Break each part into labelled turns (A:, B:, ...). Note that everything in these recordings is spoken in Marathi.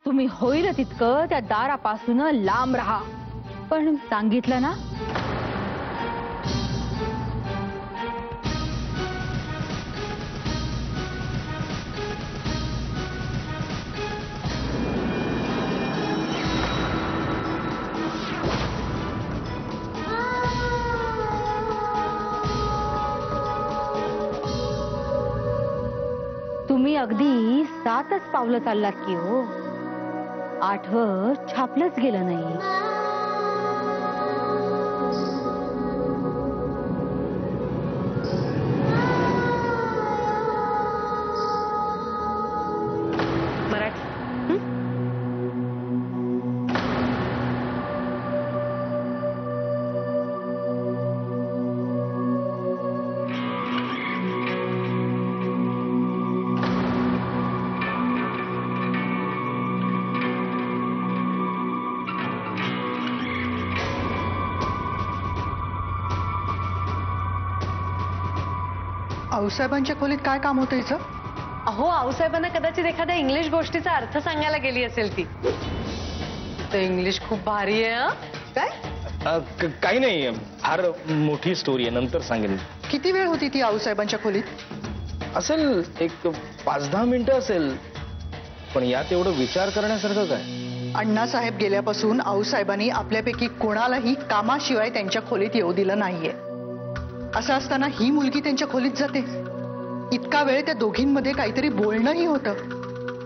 A: तुम्ही होईल तितकं त्या दारापासून लांब राहा. पण सांगितलं ना. तुम्ही अगदी 7च पावलं चाललात की हो. 8वं छापलंच गेलं नाही.
B: आऊसाहेबांच्या खोलीत काय काम होतं हिचं?
C: अहो आऊसाहेबांना कदाचित एखाद्या इंग्लिश गोष्टीचा अर्थ सांगायला गेली असेल ती. तर इंग्लिश खूप भारी आहे.
B: काय?
D: काही नाही, फार मोठी स्टोरी आहे, नंतर सांगेन.
B: किती वेळ होती ती आऊसाहेबांच्या खोलीत?
D: असेल एक 5-10 मिनिटं असेल. पण यात एवढं विचार करण्यासारखं काय?
B: अण्णासाहेब गेल्यापासून आऊसाहेबांनी आपल्यापैकी कोणालाही कामाशिवाय त्यांच्या खोलीत येऊ दिलं नाहीये. असं असताना ही मुलगी त्यांच्या खोलीत जाते. इतका वेळ त्या दोघींमध्ये काहीतरी बोलणंही होतं.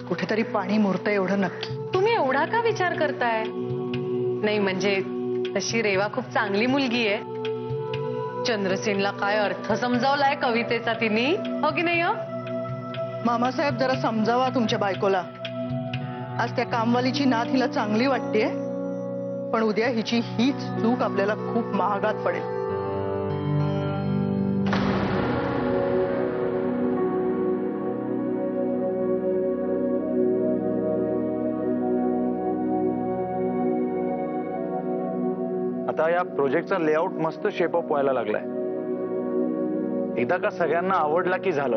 B: कुठेतरी पाणी मुरतं एवढं नक्की.
C: तुम्ही एवढा का विचार करताय? नाही म्हणजे तशी रेवा खूप चांगली मुलगी आहे. चंद्रसेनला काय अर्थ समजावलाय कवितेचा तिने, हो की नाही? हो
B: मामासाहेब, जरा समजावा तुमच्या बायकोला. आज त्या कामवालीची नात हिला चांगली वाटतेय, पण उद्या हिची हीच चूक आपल्याला खूप महागात पडेल.
E: आता या प्रोजेक्टचा लेआउट मस्त शेपअप व्हायला लागलाय. एकदा का सगळ्यांना आवडला की झालं.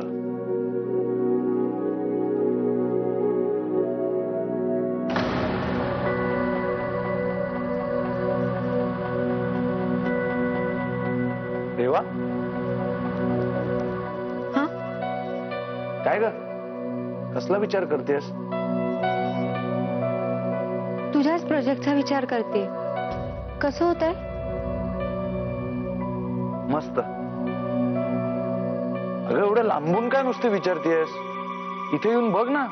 E: रेवा, काय ग, कसला विचार करतेस?
F: तुझ्याच प्रोजेक्टचा विचार करते. कसं होतंय?
E: मस्त. अगं एवढं लांबून काय नुसते विचारतेस? इथे येऊन बघ ना.